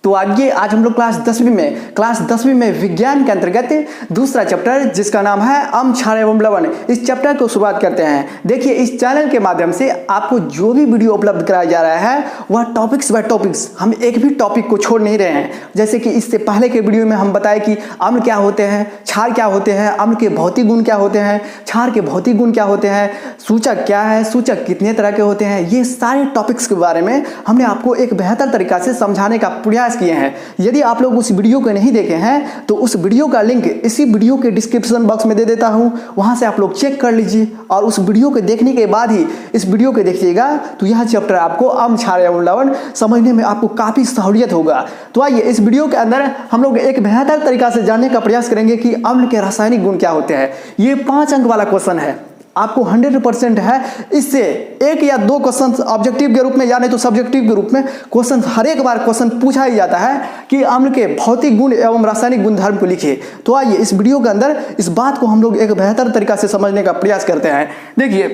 तो आइए आज हम लोग क्लास 10वीं में विज्ञान के अंतर्गत दूसरा चैप्टर जिसका नाम है अम्ल, क्षार एवं लवण, इस चैप्टर को शुरुआत करते हैं। देखिए, इस चैनल के माध्यम से आपको जो भी वीडियो उपलब्ध कराया जा रहा है वह टॉपिक्स बाय टॉपिक्स, हम एक भी टॉपिक को छोड़ नहीं रहे हैं। जैसे कि इससे पहले के वीडियो में हम बताए कि अम्ल क्या होते हैं, क्षार क्या होते हैं, अम्ल के भौतिक गुण क्या होते हैं, क्षार के भौतिक गुण क्या होते हैं, सूचक क्या है, सूचक कितने तरह के होते हैं, ये सारे टॉपिक्स के बारे में हमने आपको एक बेहतर तरीका से समझाने का प्रयास किए हैं। यदि आप लोग उस वीडियो को नहीं देखे हैं तो उस वीडियो का लिंक इसी वीडियो के डिस्क्रिप्शन बॉक्स में दे देता हूं, वहां से आप लोग चेक कर लीजिए और उस वीडियो को देखने के बाद ही इस वीडियो को देखिएगा तो यह चैप्टर आपको अम्ल, क्षार एवं लवण समझने में आपको काफी सहूलियत होगा। तो आइए इस वीडियो के अंदर हम लोग एक बेहतर तरीका से जानने का प्रयास करेंगे कि अम्ल के रासायनिक गुण क्या होते हैं। ये 5 अंक वाला क्वेश्चन है, आपको 100% है। इससे एक या दो क्वेश्चन ऑब्जेक्टिव के रूप में या नहीं तो सब्जेक्टिव के रूप में क्वेश्चन हर एक बार क्वेश्चन पूछा ही जाता है कि अम्ल के भौतिक गुण एवं रासायनिक गुणधर्म को लिखिए। तो आइए इस वीडियो के अंदर इस बात को हम लोग एक बेहतर तरीका से समझने का प्रयास करते हैं। देखिए,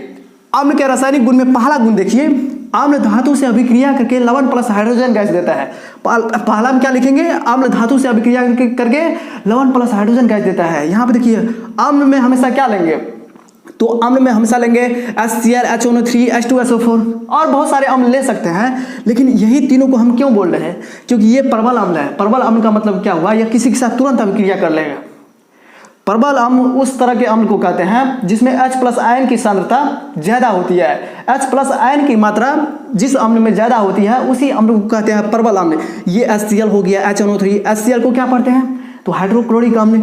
अम्ल के रासायनिक गुण में पहला गुण देखिए, अम्ल धातु से अभिक्रिया करके लवण प्लस हाइड्रोजन गैस देता है। पहला हम क्या लिखेंगे, अम्ल धातु से अभिक्रिया करके लवण प्लस हाइड्रोजन गैस देता है। यहाँ पे देखिए, अम्ल में हमेशा क्या लेंगे, तो अम्ल में हमेशा लेंगे HCl, HNO3, H2SO4 और बहुत सारे अम्ल ले सकते हैं, लेकिन यही तीनों को हम क्यों बोल रहे हैं, क्योंकि ये प्रबल अम्ल है। प्रबल अम्ल का मतलब क्या हुआ, यह किसी के साथ तुरंत अभिक्रिया कर लेगा। प्रबल अम्ल उस तरह के अम्ल को कहते हैं जिसमें H+ आयन की सांद्रता ज्यादा होती है। H+ आयन की मात्रा जिस अम्ल में ज्यादा होती है उसी अम्ल को कहते हैं प्रबल अम्ल। ये HCl हो गया, HNO3, HCl को क्या पढ़ते हैं तो हाइड्रोक्लोरिक अम्ल,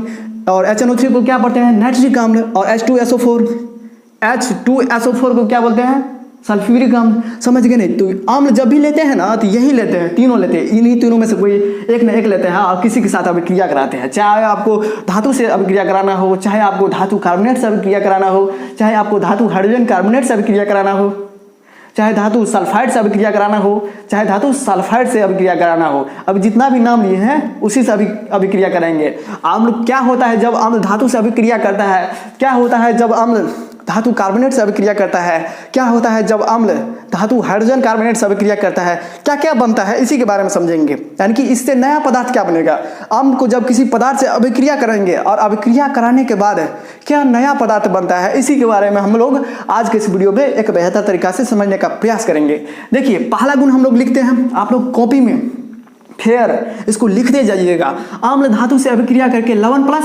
और HNO3 को क्या पढ़ते हैं नाइट्रिक अम्ल, और H2SO4 को क्या बोलते हैं सल्फ्यूरिक अम्ल। समझ गए नहीं, तो अम्ल जब भी लेते हैं ना तो यही लेते हैं, तीनों लेते हैं, इन्हीं तीनों में से कोई एक न एक लेते हैं और किसी के साथ अभिक्रिया कराते हैं। चाहे आपको धातु से अभिक्रिया कराना हो, चाहे आपको धातु कार्बोनेट से अभिक्रिया कराना हो, चाहे आपको धातु हाइड्रोजन कार्बोनेट से अभिक्रिया कराना हो, चाहे धातु सल्फाइड से अभिक्रिया कराना हो, चाहे धातु सल्फाइड से अभिक्रिया कराना हो। अब जितना भी नाम लिए हैं उसी से अभिक्रिया कराएंगे। अम्ल क्या होता है जब अम्ल धातु से अभिक्रिया करता है, क्या होता है जब अम्ल धातु कार्बोनेट से अभिक्रिया करता है, क्या होता है जब अम्ल धातु हाइड्रोजन कार्बोनेट से अभिक्रिया करता है, क्या क्या बनता है, इसी के बारे में समझेंगे। यानी कि इससे नया पदार्थ क्या बनेगा। अम्ल को जब किसी पदार्थ से अभिक्रिया करेंगे और अभिक्रिया कराने के बाद क्या नया पदार्थ बनता है, इसी के बारे में हम लोग आज के इस वीडियो में एक बेहतर तरीका से समझने का प्रयास करेंगे। देखिए, पहला गुण हम लोग लिखते हैं, आप लोग कॉपी में फेयर इसको लिखते जाइएगा। अम्ल धातु से अभिक्रिया करके लवण प्लस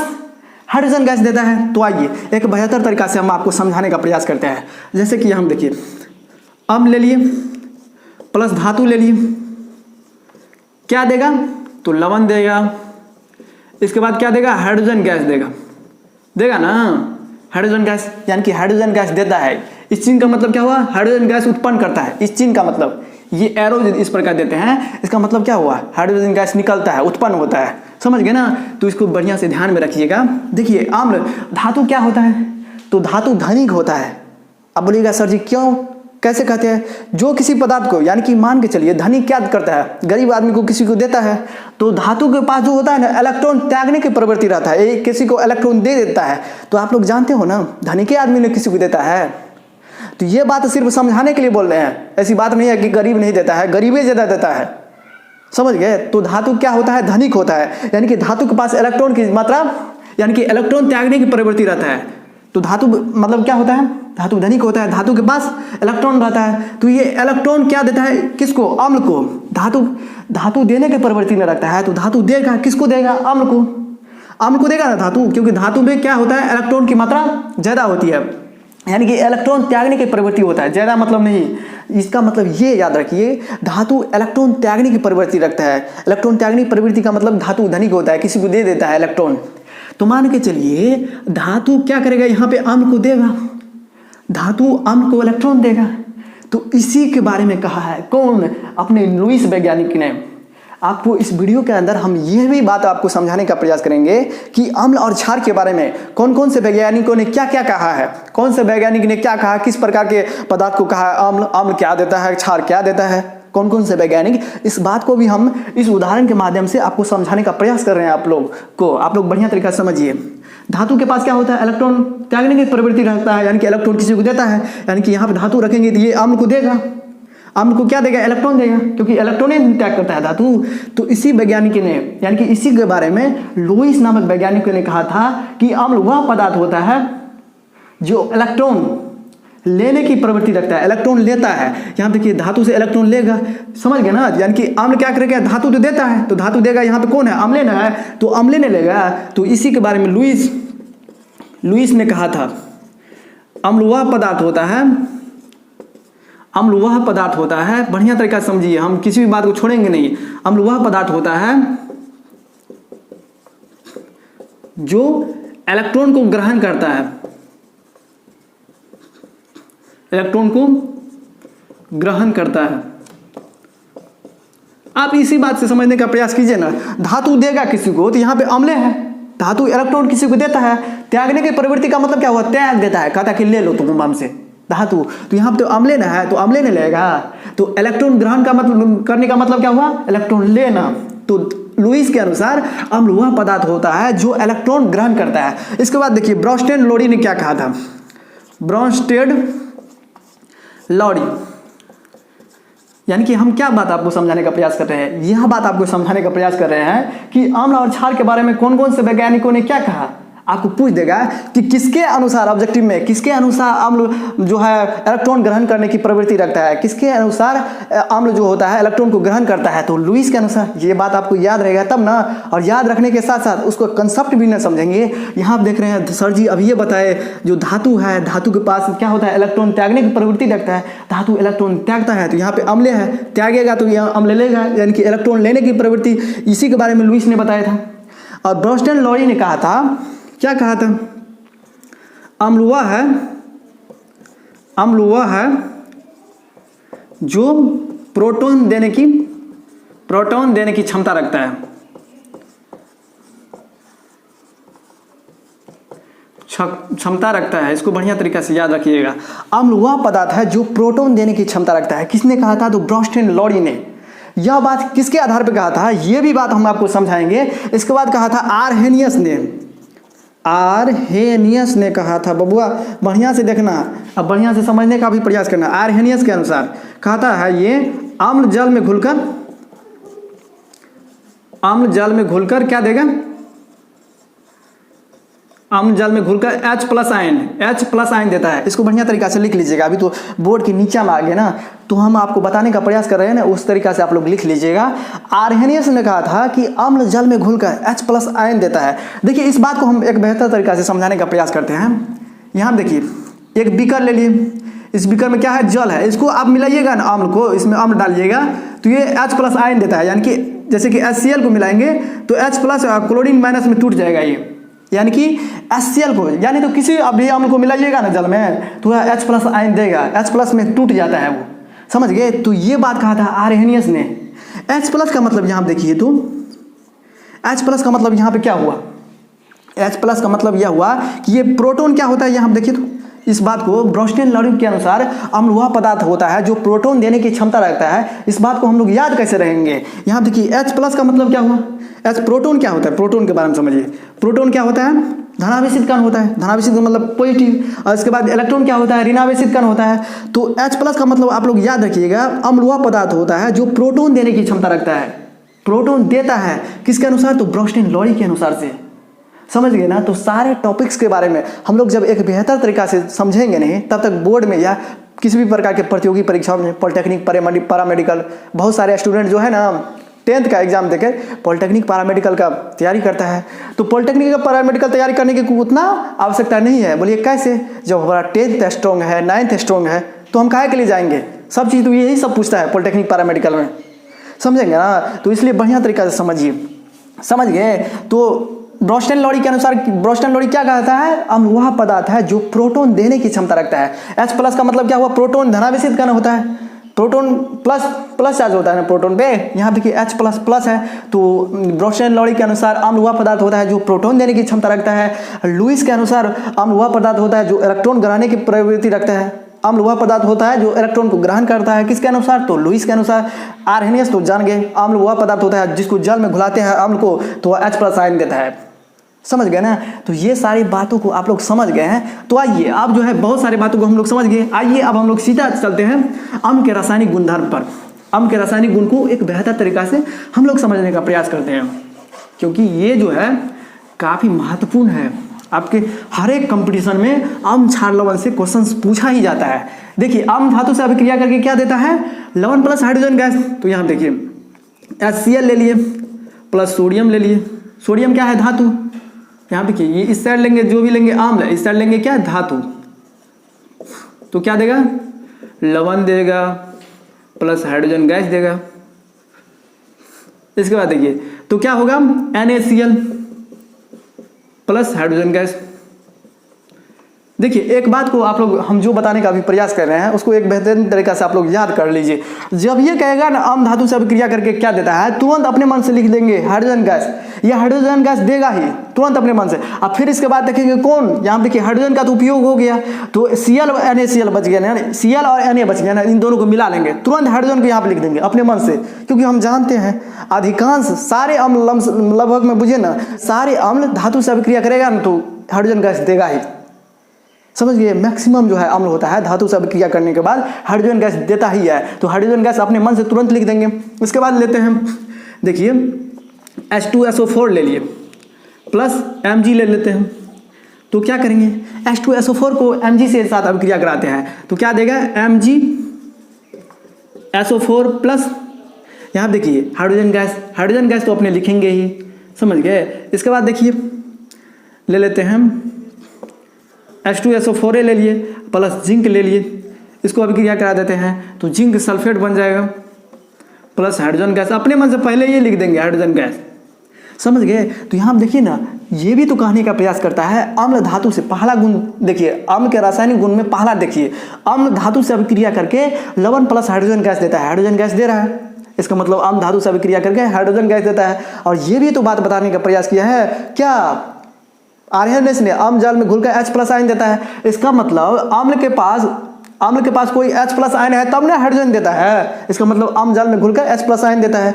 हाइड्रोजन गैस देता है। तो आइए एक बेहतर तरीका से हम आपको समझाने का प्रयास करते हैं। जैसे कि हम देखिए, अम्ल ले लिए प्लस धातु ले लिए, क्या देगा तो लवण देगा, इसके बाद क्या देगा हाइड्रोजन गैस देगा ना, हाइड्रोजन गैस, यानी कि हाइड्रोजन गैस देता है। इस चिन्ह का मतलब क्या हुआ, हाइड्रोजन गैस उत्पन्न करता है। इस चिन्ह का मतलब ये एरो इस प्रकार देते हैं, इसका मतलब क्या हुआ, हाइड्रोजन गैस निकलता है, उत्पन्न होता है। समझ गए ना, तो इसको बढ़िया से ध्यान में रखिएगा। देखिए, अम्ल धातु क्या होता है, तो धातु धनिक होता है। अब बोलिएगा सर जी क्यों, कैसे कहते हैं, जो किसी पदार्थ को, यानी कि मान के चलिए धनिक क्या करता है, गरीब आदमी को किसी को देता है, तो धातु के पास जो होता है ना इलेक्ट्रॉन त्यागने की प्रवृत्ति रहता है, किसी को इलेक्ट्रॉन दे देता है। तो आप लोग जानते हो ना, धनिक आदमी ने किसी को देता है। तो ये बात सिर्फ समझाने के लिए बोल रहे हैं, ऐसी बात नहीं है कि गरीब नहीं देता है, गरीबे ज्यादा देता है। समझ गए, तो धातु क्या होता है, धनिक होता है, यानी कि धातु के पास इलेक्ट्रॉन की मात्रा, यानी कि इलेक्ट्रॉन त्यागने की प्रवृत्ति रहता है। तो धातु मतलब क्या होता है, धातु धनिक होता है, धातु के पास इलेक्ट्रॉन रहता है। तो ये इलेक्ट्रॉन क्या देता है, किसको, अम्ल को। धातु देने की प्रवृत्ति में रखता है, तो धातु देगा, किसको देगा, अम्ल को देगा ना धातु, क्योंकि धातु में क्या होता है इलेक्ट्रॉन की मात्रा ज्यादा होती है, यानी कि इलेक्ट्रॉन त्यागने की प्रवृत्ति होता है, ज्यादा मतलब नहीं। इसका मतलब ये याद रखिए, धातु इलेक्ट्रॉन त्यागने की प्रवृत्ति रखता है। इलेक्ट्रॉन त्यागने की प्रवृत्ति का मतलब धातु धनिक होता है, किसी को दे देता है इलेक्ट्रॉन। तो मान के चलिए धातु क्या करेगा, यहाँ पे अम्ल को देगा, धातु अम्ल को इलेक्ट्रॉन देगा। तो इसी के बारे में कहा है कौन, अपने लुईस वैज्ञानिक ने। आपको इस वीडियो के अंदर हम यह भी बात आपको समझाने का प्रयास करेंगे कि अम्ल और क्षार के बारे में कौन कौन से वैज्ञानिकों ने क्या क्या कहा है, कौन से वैज्ञानिक ने क्या कहा, किस प्रकार के पदार्थ को कहा है, अम्ल क्या देता है, क्षार क्या देता है, कौन कौन से वैज्ञानिक। इस बात को भी हम इस उदाहरण के माध्यम से आपको समझाने का प्रयास कर रहे हैं। आप लोग बढ़िया तरीका से समझिए। धातु के पास क्या होता है, इलेक्ट्रॉन त्यागने की प्रवृत्ति रखता है, यानी कि इलेक्ट्रॉन किसी को देता है, यानी कि यहाँ पे धातु रखेंगे तो ये अम्ल को देगा। अम्ल को क्या देगा, इलेक्ट्रॉन देगा, क्योंकि इलेक्ट्रॉन ही त्याग करता है धातु। तो इसी वैज्ञानिक ने, यानी कि इसी के बारे में लुईस नामक वैज्ञानिक ने कहा था कि अम्ल वह पदार्थ होता है जो इलेक्ट्रॉन लेने की प्रवृत्ति रखता है, इलेक्ट्रॉन लेता है। यहाँ देखिए धातु से इलेक्ट्रॉन लेगा, समझ गए ना, यानी कि अम्ल क्या करेगा, धातु तो देता है, तो धातु देगा, यहाँ पे कौन है, अम्ले ना है, तो अम्ले ने लेगा। तो इसी के बारे में लुईस ने कहा था अम्ल वह पदार्थ होता है, अम्ल वह पदार्थ होता है, बढ़िया तरीका से समझिए, हम किसी भी बात को छोड़ेंगे नहीं। अम्ल वह पदार्थ होता है जो इलेक्ट्रॉन को ग्रहण करता है, इलेक्ट्रॉन को ग्रहण करता है। आप इसी बात से समझने का प्रयास कीजिए ना, धातु देगा किसी को, तो यहाँ पे अम्ले है, धातु इलेक्ट्रॉन किसी को देता है, त्यागने की प्रवृत्ति का मतलब क्या हुआ, त्याग देता है, कहता कि ले लो तुम हमसे धातु, तो यहाँ पे तो अम्ले ना है, तो अम्ले ने लेगा। तो इलेक्ट्रॉन ग्रहण का मतलब, करने का मतलब क्या हुआ, इलेक्ट्रॉन लेना। तो लुईस के अनुसार अम्ल वह पदार्थ होता है जो इलेक्ट्रॉन ग्रहण करता है। इसके बाद देखिए ब्रॉन्स्टेड लोडी ने क्या कहा था, ब्रॉन्स्टेड लॉडी, यानी कि हम क्या बात आपको समझाने का प्रयास कर रहे हैं, यह बात आपको समझाने का प्रयास कर रहे हैं कि अम्ल और क्षार के बारे में कौन कौन से वैज्ञानिकों ने क्या कहा। आपको पूछ देगा कि किसके अनुसार, ऑब्जेक्टिव में किसके अनुसार अम्ल जो है इलेक्ट्रॉन ग्रहण करने की प्रवृत्ति रखता है, किसके अनुसार अम्ल जो होता है इलेक्ट्रॉन को ग्रहण करता है, तो लुईस के अनुसार। ये बात आपको याद रहेगा तब ना, और याद रखने के साथ साथ उसको कंसेप्ट भी ना समझेंगे। यहाँ आप देख रहे हैं सर जी अब ये बताए, जो धातु है, धातु के पास क्या होता है, इलेक्ट्रॉन त्यागने की प्रवृत्ति रखता है, धातु इलेक्ट्रॉन त्यागता है, तो यहाँ पे अम्ले है, त्यागेगा तो यहाँ अम्ल लेगा, यानी कि इलेक्ट्रॉन लेने की प्रवृत्ति, इसी के बारे में लुईस ने बताया था। और ब्रॉन्स्टेड लॉडी ने कहा था, क्या कहा था, अम्ल वह है जो प्रोटॉन देने की क्षमता रखता है, क्षमता रखता है। इसको बढ़िया तरीके से याद रखिएगा, अम्ल वह पदार्थ है जो प्रोटॉन देने की क्षमता रखता है। किसने कहा था, तो ब्रॉन्स्टेड लॉडी ने। यह बात किसके आधार पर कहा था, यह भी बात हम आपको समझाएंगे। इसके बाद कहा था आरहेनियस ने कहा था, बबुआ बढ़िया से देखना, अब बढ़िया से समझने का भी प्रयास करना। आरहेनियस के अनुसार कहता है ये अम्ल जल में घुलकर क्या देगा, अम्ल जल में घुलकर H+ आयन देता है। इसको बढ़िया तरीका से लिख लीजिएगा, अभी तो बोर्ड के नीचे में आ गए ना, तो हम आपको बताने का प्रयास कर रहे हैं ना, उस तरीका से आप लोग लिख लीजिएगा। आरहेनियस ने कहा था कि अम्ल जल में घुलकर H+ आयन देता है। देखिए इस बात को हम एक बेहतर तरीका से समझाने का प्रयास करते हैं। यहाँ देखिए एक बीकर ले लिए, इस बीकर में क्या है, जल है, इसको आप मिलाइएगा ना अम्ल को, इसमें अम्ल डालिएगा तो ये H+ आयन देता है, यानी कि जैसे कि HCl को मिलाएंगे तो H+ क्लोरीन माइनस में टूट जाएगा ये, यानी कि HCl को, यानी तो किसी अभी अम्ल को मिलाइएगा ना जल में तो H+ आयन देगा, H+ में टूट जाता है वो, समझ गए। तो ये बात कहा था आरहेनियस ने। H+ का मतलब यहाँ देखिए, तो H+ का मतलब यहाँ पे क्या हुआ, H+ का मतलब यह हुआ कि ये प्रोटॉन क्या होता है, यहाँ देखिए तो इस बात को ब्रॉन्स्टेड लॉडी के अनुसार अम्ल वह पदार्थ होता है जो प्रोटॉन देने की क्षमता रखता है। इस बात को हम लोग याद कैसे रहेंगे, यहाँ देखिए H+ का मतलब क्या हुआ, प्रोटॉन क्या होता है, प्रोटॉन के बारे में समझिए। प्रोटॉन क्या होता है, धनावेशित कण होता है, धनावेशित का मतलब पॉजिटिव, और इसके बाद इलेक्ट्रॉन क्या होता है, ऋणावेशित कण होता है। तो H+ का मतलब आप लोग याद रखिएगा, अम्ल वह पदार्थ होता है जो प्रोटॉन देने की क्षमता रखता है, प्रोटॉन देता है, किसके अनुसार, तो ब्रॉन्स्टेड लॉडी के अनुसार से, समझ गए ना। तो सारे टॉपिक्स के बारे में हम लोग जब एक बेहतर तरीका से समझेंगे नहीं, तब तक बोर्ड में या किसी भी प्रकार के प्रतियोगी परीक्षाओं में, पॉलिटेक्निक, पैरामेडिकल, बहुत सारे स्टूडेंट जो है ना 10th का एग्जाम देकर पॉलिटेक्निक पैरामेडिकल का तैयारी करता है, तो पॉलिटेक्निक का पैरामेडिकल तैयारी करने की उतना आवश्यकता नहीं है। बोलिए कैसे, जब हमारा 10th स्ट्रॉन्ग है, 9th स्ट्रॉन्ग है, तो हम काहे के लिए जाएंगे, सब चीज़ तो यही सब पूछता है पॉलिटेक्निक पैरामेडिकल में, समझेंगे ना। तो इसलिए बढ़िया तरीका से समझिए, समझ गए। तो ब्रॉन्स्टेड लॉडी के अनुसार ब्रॉन्स्टेड लॉडी क्या कहता है, अम्ल वह पदार्थ है जो प्रोटॉन देने की क्षमता रखता है। H+ का मतलब क्या हुआ, प्रोटॉन धनावेशित कण होता है, प्रोटॉन प्लस चार्ज होता है ना प्रोटॉन पे, यहाँ देखिए H++ है। तो ब्रॉन्स्टेड लॉडी के अनुसार अम्ल वह पदार्थ होता है जो प्रोटॉन देने की क्षमता रखता है। लुईस के अनुसार अम्ल वह पदार्थ होता है जो इलेक्ट्रॉन ग्रहण की प्रवृत्ति रखता है, अम्ल वह पदार्थ होता है जो इलेक्ट्रॉन को ग्रहण करता है, किसके अनुसार, तो लुईस के अनुसार। आरहेनियस तो जान गए, अम्ल वह पदार्थ होता है जिसको जल में घुलाते हैं अम्ल को, तो वह H+ आयन देता है। समझ गए ना। तो ये सारी बातों को आप लोग समझ गए हैं। तो आइए आप जो है बहुत सारी बातों को हम लोग समझ गए। आइए अब हम लोग सीधा चलते हैं अम्ल के रासायनिक गुणधर्म पर। अम्ल के रासायनिक गुण को एक बेहतर तरीका से हम लोग समझने का प्रयास करते हैं, क्योंकि ये जो है काफ़ी महत्वपूर्ण है। आपके हर एक कंपटीशन में अम्ल क्षार लवण से क्वेश्चन पूछा ही जाता है। देखिए अम्ल धातु से अभिक्रिया करके क्या देता है, लवण प्लस हाइड्रोजन गैस। तो यहाँ देखिए HCl ले लिए प्लस सोडियम ले लिए। सोडियम क्या है, धातु। यहाँ देखिए ये इस साइड लेंगे, जो भी लेंगे अम्ल, इस साइड लेंगे क्या, धातु। तो क्या देगा, लवण देगा प्लस हाइड्रोजन गैस देगा। इसके बाद देखिए तो क्या होगा, NaCl प्लस हाइड्रोजन गैस। देखिए एक बात को आप लोग हम जो बताने का अभी प्रयास कर रहे हैं उसको एक बेहतरीन तरीका से आप लोग याद कर लीजिए। जब ये कहेगा ना अम्ल धातु से अभिक्रिया करके क्या देता है, तुरंत अपने मन से लिख देंगे हाइड्रोजन गैस। ये हाइड्रोजन गैस देगा ही तुरंत अपने मन से। अब फिर इसके बाद देखेंगे कौन, यहाँ देखिए हाइड्रोजन का तो उपयोग हो गया, तो Cl और NaCl बच गया ना, Cl और Na बच गया ना, इन दोनों को मिला लेंगे, तुरंत हाइड्रोजन को यहाँ पे लिख देंगे अपने मन से। क्योंकि हम जानते हैं अधिकांश सारे अम्ल लगभग में बुझे ना, सारे अम्ल धातु से अभिक्रिया करेगा ना तो हाइड्रोजन गैस देगा ही। समझ गए, मैक्सिमम जो है अम्ल होता है धातु से अभिक्रिया करने के बाद हाइड्रोजन गैस देता ही है। तो हाइड्रोजन गैस अपने मन से तुरंत लिख देंगे। उसके बाद लेते हैं देखिए H2SO4 ले लिए प्लस Mg ले लेते हैं। तो क्या करेंगे, H2SO4 को Mg से साथ अभिक्रिया कराते हैं तो क्या देगा, MgSO4 प्लस यहाँ देखिए हाइड्रोजन गैस। हाइड्रोजन गैस तो अपने लिखेंगे ही, समझ गए। इसके बाद देखिए ले लेते हैं H2SO4 ले लिए प्लस जिंक ले लिए, इसको अभिक्रिया करा देते हैं तो जिंक सल्फेट बन जाएगा प्लस हाइड्रोजन गैस। अपने मन से पहले ये लिख देंगे हाइड्रोजन गैस, समझ गए। तो यहाँ देखिए ना, ये भी तो कहने का प्रयास करता है अम्ल धातु से पहला गुण देखिए, अम्ल के रासायनिक गुण में पहला देखिए, अम्ल धातु से अभिक्रिया करके लवण प्लस हाइड्रोजन गैस देता है। हाइड्रोजन गैस दे रहा है, इसका मतलब अम्ल धातु से अभिक्रिया करके हाइड्रोजन गैस देता है। और ये भी तो बात बताने का प्रयास किया है क्या, आर्यनस ने अम्ल जल में घुलकर H+ आयन देता है। इसका मतलब अम्ल के पास कोई H+ आयन है तब ना हाइड्रोजन देता है। इसका मतलब अम्ल जल में घुलकर H+ आयन देता है,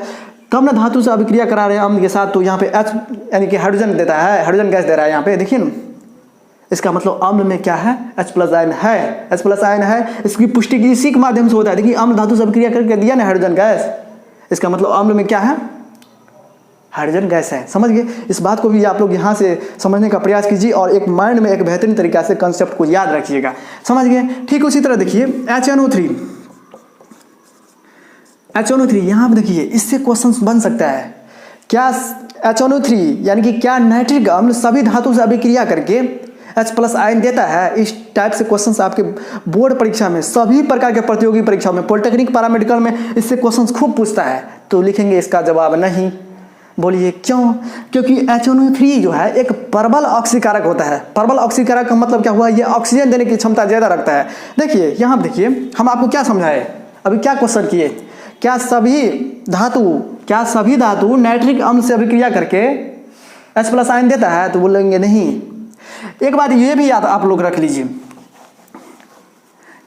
तब ना धातु से अभिक्रिया करा रहे हैं अम्ल के साथ, तो यहाँ पे H यानी कि हाइड्रोजन देता है, हाइड्रोजन गैस दे रहा है यहाँ पे, देखिए ना। इसका मतलब अम्ल में क्या है, H+ आयन है, H+ आयन है। इसकी पुष्टि इसी के माध्यम से होता है। देखिए अम्ल धातु से अभिक्रिया करके दिया ना हाइड्रोजन गैस, इसका मतलब अम्ल में क्या है, हाइड्रोजन गैस है। समझ गए। इस बात को भी आप लोग यहाँ से समझने का प्रयास कीजिए और एक माइंड में एक बेहतरीन तरीका से कंसेप्ट को याद रखिएगा, समझ गए। ठीक उसी तरह देखिए HNO3 यहाँ पर देखिए, इससे क्वेश्चन बन सकता है क्या, HNO3 यानी कि क्या नाइट्रिक अम्ल सभी धातु से अभिक्रिया करके H+ आयन देता है। इस टाइप से क्वेश्चंस आपके बोर्ड परीक्षा में, सभी प्रकार के प्रतियोगी परीक्षाओं में, पॉलिटेक्निक, पैरामेडिकल में इससे क्वेश्चंस खूब पूछता है। तो लिखेंगे इसका जवाब नहीं। बोलिए क्यों, क्योंकि HNO3 जो है एक प्रबल ऑक्सीकारक होता है। प्रबल ऑक्सीकारक का मतलब क्या हुआ, ये ऑक्सीजन देने की क्षमता ज़्यादा रखता है। देखिए यहाँ देखिए हम आपको क्या समझाए, अभी क्या क्वेश्चन किए, क्या सभी धातु नाइट्रिक अम्ल से अभिक्रिया करके H+ आयन देता है, तो बोलेंगे नहीं। एक बात ये भी याद आप लोग रख लीजिए,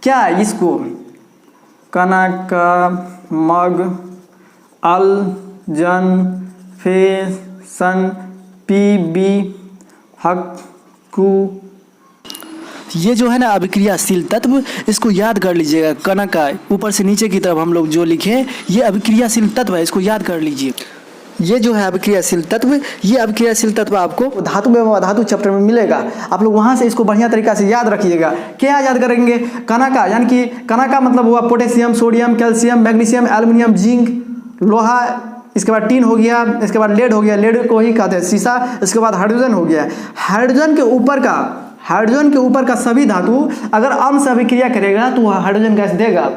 क्या इसको कनक, मग, अल, जन, फेसन, पीबी, हक्कू, ये जो है ना अभिक्रियाशील तत्व, इसको याद कर लीजिएगा। कनक का ऊपर से नीचे की तरफ हम लोग जो लिखे, ये अभिक्रियाशील तत्व है, इसको याद कर लीजिए। ये जो है अभिक्रियाशील तत्व, ये अभिक्रियाशील तत्व आपको धातु में धातु चैप्टर में मिलेगा। आप लोग वहाँ से इसको बढ़िया तरीका से याद रखिएगा। क्या याद करेंगे, कनका यानी कि कनका मतलब हुआ potassium, sodium, calcium, magnesium, aluminium, zinc, लोहा, इसके बाद टीन हो गया, इसके बाद लेड हो गया, लेड को ही कहते हैं सीसा। इसके बाद हाइड्रोजन हो गया। हाइड्रोजन के ऊपर का सभी धातु अगर अम्ल से अभिक्रिया करेगा तो वह हाइड्रोजन गैस देगा।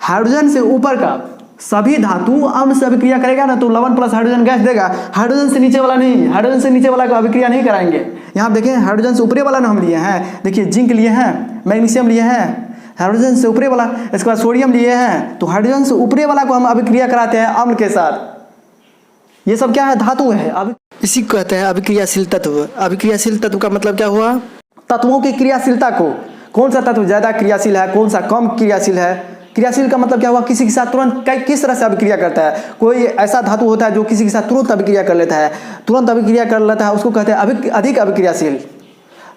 हाइड्रोजन से ऊपर का सभी धातु अम्ल से अभिक्रिया करेगा ना तो लवण प्लस हाइड्रोजन गैस देगा। हाइड्रोजन से नीचे वाला नहीं, हाइड्रोजन से नीचे वाला को अभिक्रिया नहीं कराएंगे। यहाँ देखें हाइड्रोजन से ऊपरी वाला ना हम लिए हैं, देखिए जिंक लिए हैं, मैग्नीशियम लिए हैं, हाइड्रोजन से ऊपरी वाला। इसके बाद सोडियम लिए हैं, तो हाइड्रोजन से ऊपरी वाला को हम अभिक्रिया कराते हैं अम्ल के साथ। ये सब क्या है, धातु है। अब इसी को कहते हैं अभिक्रियाशील तत्व। अभिक्रियाशील तत्व का मतलब क्या हुआ, तत्वों की क्रियाशीलता को, कौन सा तत्व ज़्यादा क्रियाशील है, कौन सा कम क्रियाशील है, क्रियाशील का मतलब क्या हुआ, किसी के साथ तुरंत किस तरह से अभिक्रिया करता है। कोई ऐसा धातु होता है जो किसी के साथ तुरंत अभिक्रिया कर लेता है, तुरंत अभिक्रिया कर लेता है, उसको कहते हैं अधिक अभिक्रियाशील।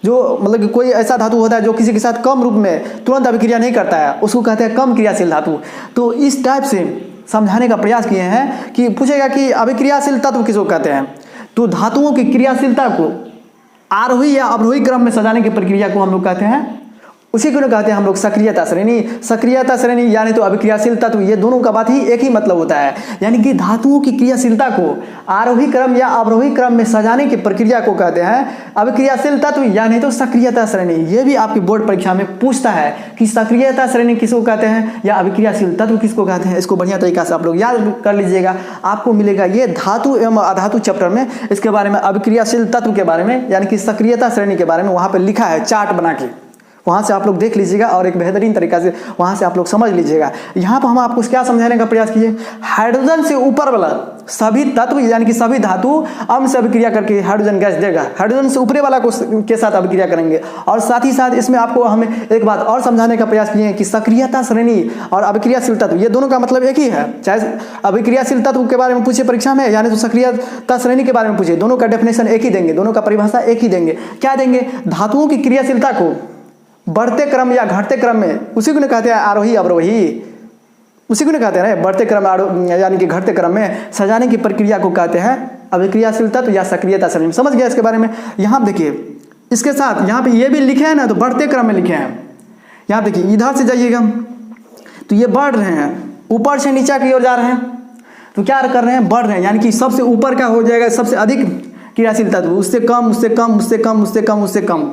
जो मतलब कि कोई ऐसा धातु होता है जो किसी के साथ कम रूप में तुरंत अभिक्रिया नहीं करता है, उसको कहते हैं कम क्रियाशील धातु। तो इस टाइप से समझाने का प्रयास किए हैं कि पूछेगा कि अभिक्रियाशील तत्व किसको कहते हैं। तो धातुओं की क्रियाशीलता को आरोही या अवरोही क्रम में सजाने की प्रक्रिया को हम लोग कहते हैं, उसी को कहते हैं हम लोग सक्रियता श्रेणी। सक्रियता श्रेणी यानी तो अभिक्रियाशील तत्व, ये दोनों का बात ही एक ही मतलब होता है। यानी कि धातुओं की क्रियाशीलता को आरोही क्रम या अवरोही क्रम में सजाने की प्रक्रिया को कहते हैं अभिक्रियाशील तत्व यानी तो सक्रियता श्रेणी। ये भी आपकी बोर्ड परीक्षा में पूछता है कि सक्रियता श्रेणी किसको कहते हैं या अभिक्रियाशील तत्व किसको कहते हैं। इसको बढ़िया तरीका से आप लोग याद कर लीजिएगा। आपको मिलेगा ये धातु एवं अधातु चैप्टर में, इसके बारे में अभिक्रियाशील तत्व के बारे में यानी कि सक्रियता श्रेणी के बारे में वहाँ पर लिखा है चार्ट बना के, वहाँ से आप लोग देख लीजिएगा और एक बेहतरीन तरीका से वहाँ से आप लोग समझ लीजिएगा। यहाँ पर हम आपको क्या समझाने का प्रयास किए, हाइड्रोजन से ऊपर वाला सभी तत्व यानी कि सभी धातु अम्ल से अभिक्रिया करके हाइड्रोजन गैस देगा, हाइड्रोजन से ऊपरे वाला के साथ अभिक्रिया करेंगे। और साथ ही साथ इसमें आपको हमें एक बात और समझाने का प्रयास किए हैं कि सक्रियता श्रेणी और अभिक्रियाशील तत्व ये दोनों का मतलब एक ही है। चाहे अभिक्रियाशील तत्व के बारे में पूछे परीक्षा में यानी तो सक्रियता श्रेणी के बारे में पूछे, दोनों का डेफिनेशन एक ही देंगे, दोनों का परिभाषा एक ही देंगे। क्या देंगे, धातुओं की क्रियाशीलता को बढ़ते क्रम या घटते क्रम में, उसी को कहते हैं आरोही अवरोही, उसी को कहते हैं बढ़ते क्रम यानी कि घटते क्रम में सजाने की प्रक्रिया को कहते हैं अभिक्रियाशील तत्व या सक्रियता श्रेणी। समझ गया इसके बारे में। यहाँ देखिए इसके साथ यहाँ पे ये भी लिखे हैं ना, तो बढ़ते क्रम में लिखे हैं। यहाँ देखिए इधर से जाइएगा तो ये बढ़ रहे हैं, ऊपर से नीचे की ओर जा रहे हैं, तो क्या कर रहे हैं, बढ़ रहे हैं। यानी कि सबसे ऊपर का हो जाएगा सबसे अधिक क्रियाशील तत्व, उससे कम उससे कम उससे कम उससे कम उससे कम।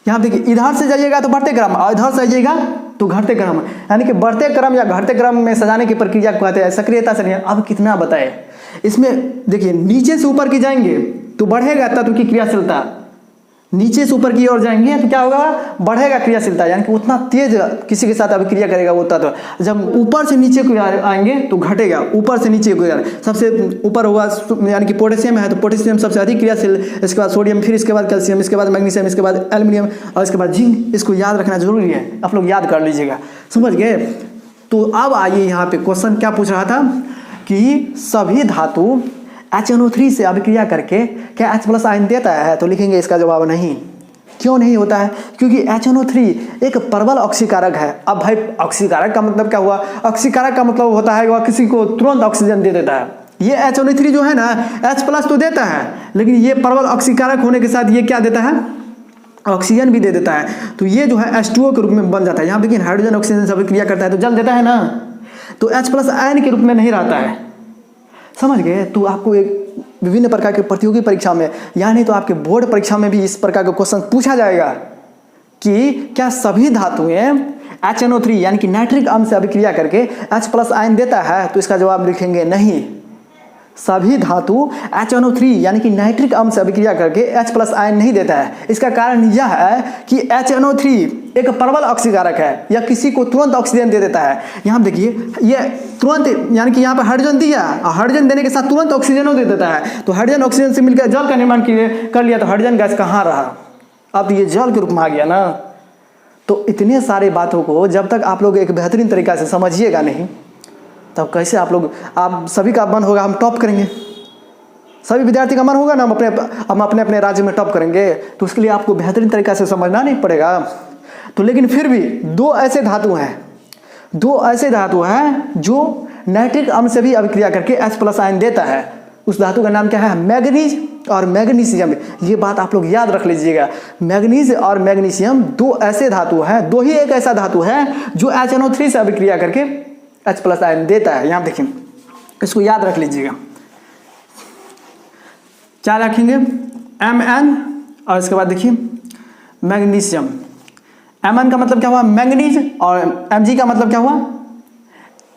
यहाँ देखिए इधर से जाइएगा तो बढ़ते क्रम और इधर से जाइएगा तो घटते क्रम, यानी कि बढ़ते क्रम या घटते क्रम में सजाने की प्रक्रिया को कहते हैं सक्रियता श्रेणी। अब कितना बताए इसमें, देखिए नीचे से ऊपर की जाएंगे तो बढ़ेगा तत्व की क्रियाशीलता, नीचे से ऊपर की ओर जाएंगे तो क्या होगा, बढ़ेगा क्रियाशीलता, यानी कि उतना तेज किसी के साथ अभिक्रिया करेगा वो तत्व। जब ऊपर से नीचे को आएंगे तो घटेगा, ऊपर से नीचे को सबसे ऊपर होगा यानी कि पोटेशियम है तो पोटेशियम सबसे अधिक क्रियाशील, इसके बाद सोडियम, फिर इसके बाद कैल्शियम, इसके बाद मैग्नीशियम, इसके बाद एल्यूमिनियम और इसके बाद जिंक। इसको याद रखना जरूरी है, आप लोग याद कर लीजिएगा। समझ गए। तो अब आइए यहाँ पे क्वेश्चन क्या पूछ रहा था कि सभी धातु HNO3 से अभिक्रिया करके क्या H+ आयन देता है, तो लिखेंगे इसका जवाब नहीं। क्यों नहीं होता है, क्योंकि HNO3 एक प्रबल ऑक्सीकारक है। अब भाई ऑक्सीकारक का मतलब क्या हुआ, ऑक्सीकारक का मतलब होता है वह किसी को तुरंत ऑक्सीजन दे देता है। ये HNO3 जो है ना H+ तो देता है, लेकिन ये प्रबल ऑक्सीकारक होने के साथ ये क्या देता है, ऑक्सीजन भी दे देता है। तो ये जो है H2O के रूप में बन जाता है। यहाँ देखिए हाइड्रोजन ऑक्सीजन से अभिक्रिया करता है तो जल देता है ना, तो H+ आयन के रूप में नहीं रहता है। समझ गए। तो आपको एक विभिन्न प्रकार के प्रतियोगी परीक्षा में यानी तो आपके बोर्ड परीक्षा में भी इस प्रकार का क्वेश्चन पूछा जाएगा कि क्या सभी धातुएं HNO3 यानी कि नाइट्रिक अम्ल से अभिक्रिया करके H+ आयन देता है, तो इसका जवाब लिखेंगे नहीं। सभी धातु HNO3 यानी कि नाइट्रिक अम्ल से अभिक्रिया करके H+ आयन नहीं देता है। इसका कारण यह है कि HNO3 एक प्रबल ऑक्सीकारक है या किसी को तुरंत ऑक्सीजन दे देता है। यहाँ देखिए ये तुरंत यानी कि यहाँ पर हाइड्रोजन दिया और हाइड्रोजन देने के साथ तुरंत ऑक्सीजन दे देता है। तो हाइड्रोजन ऑक्सीजन से मिलकर जल का निर्माण कर लिया, तो हाइड्रोजन गैस कहाँ रहा, अब ये जल के रूप में आ गया ना। तो इतने सारे बातों को जब तक आप लोग एक बेहतरीन तरीका से समझिएगा नहीं, तब कैसे आप सभी का मन होगा हम टॉप करेंगे, सभी विद्यार्थी का मन होगा ना हम अपने अपने राज्य में टॉप करेंगे। तो उसके लिए आपको बेहतरीन तरीका से समझना नहीं पड़ेगा। तो लेकिन फिर भी दो ऐसे धातु हैं जो नाइट्रिक अम्ल से भी अभिक्रिया करके H+ आयन देता है। उस धातु का नाम क्या है, मैग्नीज और मैग्नीशियम। ये बात आप लोग याद रख लीजिएगा। मैग्नीज और मैग्नीशियम दो ऐसे धातु हैं, दो ही एक ऐसा धातु है जो HNO3 से अभिक्रिया करके H+ आयन देता है। यहाँ देखिए इसको याद रख लीजिएगा। क्या रखेंगे, Mn और इसके बाद देखिए मैग्नीशियम। Mn का मतलब क्या हुआ, मैग्नीज, और Mg का मतलब क्या हुआ,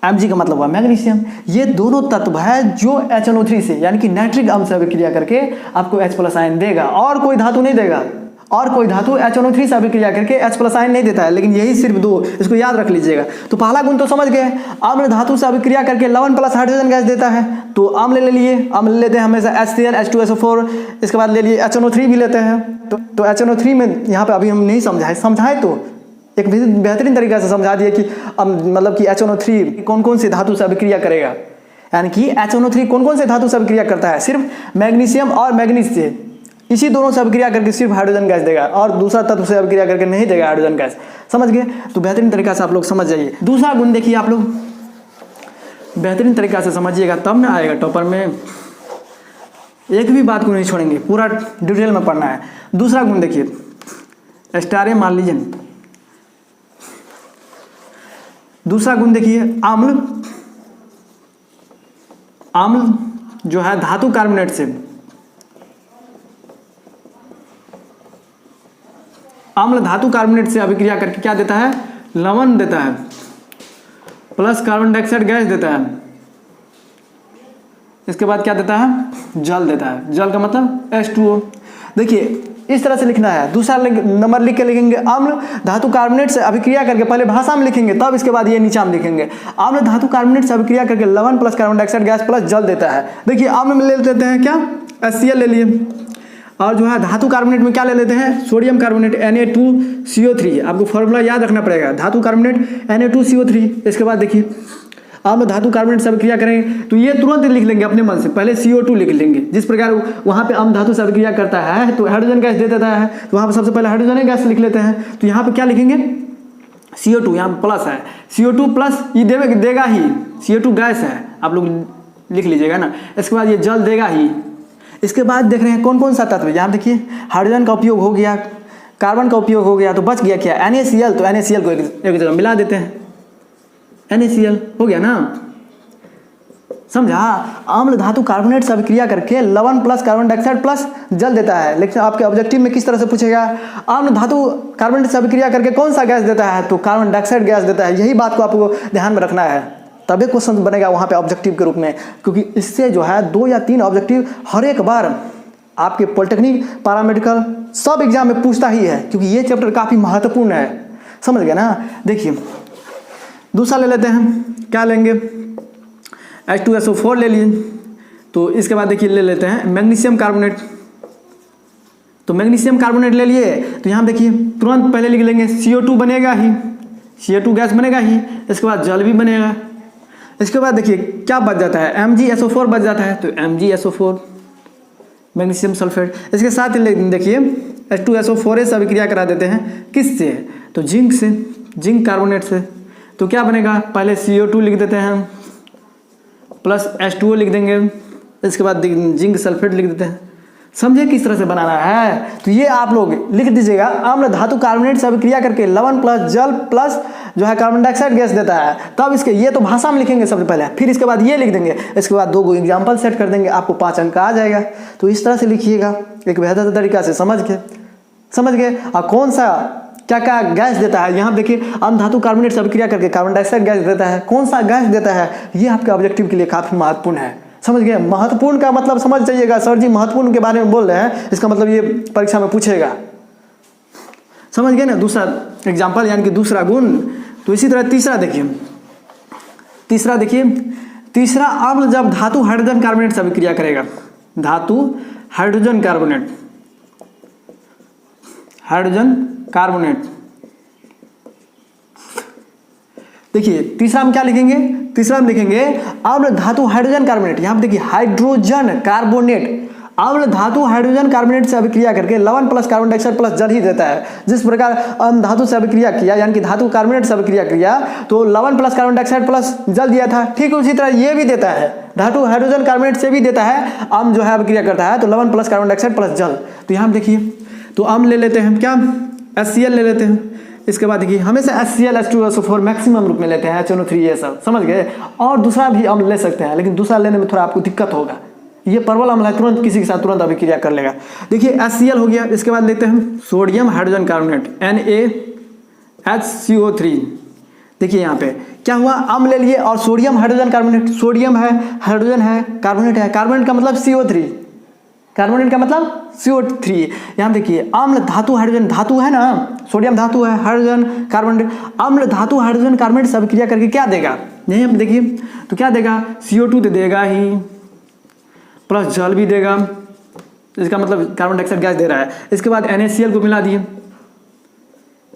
Mg का मतलब हुआ मैग्नीशियम। ये दोनों तत्व है जो HNO3 से यानी कि नाइट्रिक अम्ल से अभिक्रिया करके आपको H+ आयन देगा, और कोई धातु नहीं देगा। और कोई धातु HNO3 से अभिक्रिया करके H+ आयन नहीं देता है, लेकिन यही सिर्फ दो, इसको याद रख लीजिएगा। तो पहला गुण तो समझ गए, अम्ल धातु से अभिक्रिया करके लवण प्लस हाइड्रोजन गैस देता है। तो अम्ल ले लिए, अम्ल लेते हैं हमेशा HCl H2SO4, इसके बाद ले लिए HNO3 भी लेते हैं। तो HNO3 में यहाँ पे अभी हम नहीं समझाए तो एक बेहतरीन तरीका से समझा दिया कि मतलब कि HNO3 कौन कौन से धातु से अभिक्रिया करेगा, यानी कि HNO3 कौन कौन से धातु से अभिक्रिया करता है, सिर्फ मैग्नीशियम और मैग्नीज से, इसी दोनों से अभिक्रिया करके सिर्फ हाइड्रोजन गैस देगा और दूसरा तत्व से अभिक्रिया करके नहीं देगा हाइड्रोजन गैस। समझ गए? तो बेहतरीन तरीका से आप लोग समझ जाइए। दूसरा गुण देखिए, आप लोग बेहतरीन तरीका से समझिएगा तब ना आएगा टॉपर में, एक भी बात को नहीं छोड़ेंगे, पूरा डिटेल में पढ़ना है। दूसरा गुण देखिए, स्टारे मान लीजिए। दूसरा गुण देखिए, आम्ल। आम्ल जो है धातु कार्बोनेट से, आम्ल धातु कार्बोनेट से अभिक्रिया करके क्या देता है, लवण देता है प्लस कार्बन डाइऑक्साइड गैस देता है। इसके बाद क्या देता है, जल देता है। जल का मतलब H2O। देखिए इस तरह से लिखना है। दूसरा नंबर लिख के लिखेंगे, आम्ल धातु कार्बोनेट से अभिक्रिया करके, पहले भाषा में लिखेंगे तब इसके बाद ये नीचे में लिखेंगे। आम्ल धातु कार्बोनेट से अभिक्रिया करके लवण plus carbon dioxide gas plus जल देता है। देखिए आम्ल में ले लेते हैं क्या, HCl ले लिए, और जो है धातु कार्बोनेट में क्या ले लेते हैं, सोडियम कार्बोनेट Na2CO3। आपको फॉर्मूला याद रखना पड़ेगा, धातु कार्बोनेट Na2CO3। इसके बाद देखिए आम्ल धातु कार्बोनेट से अभिक्रिया करेंगे तो ये तुरंत लिख लेंगे अपने मन से, पहले CO2 लिख लेंगे। जिस प्रकार वहाँ पे आम्ल धातु से अभिक्रिया करता है तो हाइड्रोजन गैस दे देता है, तो वहाँ पर सबसे पहले हाइड्रोजन गैस लिख लेते हैं। तो यहाँ पे क्या लिखेंगे, CO2, यहाँ पे प्लस है, CO2 प्लस ये देगा ही, CO2 गैस है, आप लोग लिख लीजिएगा ना। इसके बाद ये जल देगा ही। इसके बाद देख रहे हैं कौन कौन सा तत्व, यहाँ देखिए हाइड्रोजन का उपयोग हो गया, कार्बन का उपयोग हो गया, तो बच गया क्या, NaCl। तो NaCl को एक जगह मिला देते हैं, NaCl हो गया ना, समझा। आम्ल धातु कार्बोनेट से अभिक्रिया करके लवण प्लस कार्बन डाइऑक्साइड प्लस जल देता है। लेकिन आपके ऑब्जेक्टिव में किस तरह से पूछेगा, आम्ल धातु कार्बोनेट से अभिक्रिया करके कौन सा गैस देता है, तो कार्बन डाइऑक्साइड गैस देता है। यही बात को आपको ध्यान में रखना है, तभी क्वेश्चन बनेगा वहाँ पे ऑब्जेक्टिव के रूप में, क्योंकि इससे जो है 2 या 3 ऑब्जेक्टिव हर एक बार आपके पॉलिटेक्निक, पैरामेडिकल सब एग्जाम में पूछता ही है, क्योंकि ये चैप्टर काफ़ी महत्वपूर्ण है। समझ गए ना। देखिए दूसरा ले लेते हैं, क्या लेंगे, H2SO4 ले लिए। तो इसके बाद देखिए ले लेते हैं मैग्नीशियम कार्बोनेट। तो मैग्नीशियम कार्बोनेट ले लिए, तो यहाँ देखिए तुरंत पहले लिख लेंगे CO2 बनेगा ही, CO2 गैस बनेगा ही, इसके बाद जल भी बनेगा। इसके बाद देखिए क्या बच जाता है, MgSO4 बच जाता है, तो MgSO4 मैग्नीशियम सल्फेट। इसके साथ देखिए H2SO4 से अभिक्रिया करा देते हैं, किससे, तो जिंक से, जिंक कार्बोनेट से। तो क्या बनेगा, पहले CO2 लिख देते हैं प्लस H2O लिख देंगे, इसके बाद जिंक सल्फेट लिख देते हैं। समझे किस तरह से बनाना है, तो ये आप लोग लिख दीजिएगा, आम्ल धातु कार्बोनेट से अभिक्रिया करके लवण प्लस जल प्लस जो है कार्बन डाइऑक्साइड गैस देता है। तब इसके ये तो भाषा में लिखेंगे सबसे पहले, फिर इसके बाद ये लिख देंगे, इसके बाद 2 एग्जाम्पल सेट कर देंगे, आपको 5 अंक आ जाएगा। तो इस तरह से लिखिएगा एक बेहतर तरीका से, समझ गए। और कौन सा क्या क्या गैस देता है, यहाँ देखिए आम्ल धातु कार्बोनेट से अभिक्रिया करके कार्बन डाइऑक्साइड गैस देता है, कौन सा गैस देता है, ये आपके ऑब्जेक्टिव के लिए काफ़ी महत्वपूर्ण है। समझ गए। महत्वपूर्ण का मतलब समझ जाइएगा, सर जी महत्वपूर्ण के बारे में बोल रहे हैं, इसका मतलब ये परीक्षा में पूछेगा। समझ गए ना। दूसरा एग्जाम्पल यानी कि दूसरा गुण। तो इसी तरह तीसरा देखिए, तीसरा आम्ल जब धातु हाइड्रोजन कार्बोनेट से अभिक्रिया करेगा, धातु हाइड्रोजन कार्बोनेट। देखिए तीसरा हम क्या लिखेंगे, तीसरा हम लिखेंगे आम्ल धातु हाइड्रोजन कार्बोनेट। यहाँ पे देखिए हाइड्रोजन कार्बोनेट, आम्ल धातु हाइड्रोजन कार्बोनेट से अभिक्रिया करके लवण प्लस कार्बन डाइऑक्साइड प्लस जल ही देता है। जिस प्रकार आम्ल धातु से अभिक्रिया किया, यानी कि धातु कार्बोनेट से अभिक्रिया किया तो लवण प्लस कार्बन डाइऑक्साइड प्लस जल दिया था, ठीक उसी तरह ये भी देता है, धातु हाइड्रोजन कार्बोनेट से भी देता है, आम्ल जो है अभिक्रिया करता है तो लवण प्लस कार्बन डाइऑक्साइड प्लस जल। तो यहाँ देखिए, तो आम्ल ले लेते हैं क्या, HCl ले लेते हैं। इसके बाद देखिए हमेशा HCl H2SO4 मैक्सिमम रूप में लेते हैं, HNO3 ये सब, समझ गए। और दूसरा भी अम्ल ले सकते हैं, लेकिन दूसरा लेने में थोड़ा आपको दिक्कत होगा, ये परवल अम्ल है, तुरंत किसी के साथ तुरंत अभिक्रिया कर लेगा। देखिए HCl हो गया। इसके बाद लेते हैं सोडियम हाइड्रोजन कार्बोनेट, NaHCO3। देखिए यहाँ पे क्या हुआ, अम्ल ले लिए और सोडियम हाइड्रोजन कार्बोनेट, सोडियम है, हाइड्रोजन है, कार्बोनेट है, कार्बोनेट का मतलब CO3, कार्बोनेट का मतलब CO3। यहाँ देखिए आम्ल धातु हाइड्रोजन, धातु है ना, सोडियम धातु है, हाइड्रोजन कार्बोनेट, आम्ल धातु हाइड्रोजन कार्बोनेट से अभिक्रिया करके क्या देगा, यहीं पे देखिए तो क्या देगा, CO2 तो देगा ही प्लस जल भी देगा, इसका मतलब कार्बन डाइऑक्साइड गैस दे रहा है। इसके बाद NaCl को मिला दिए,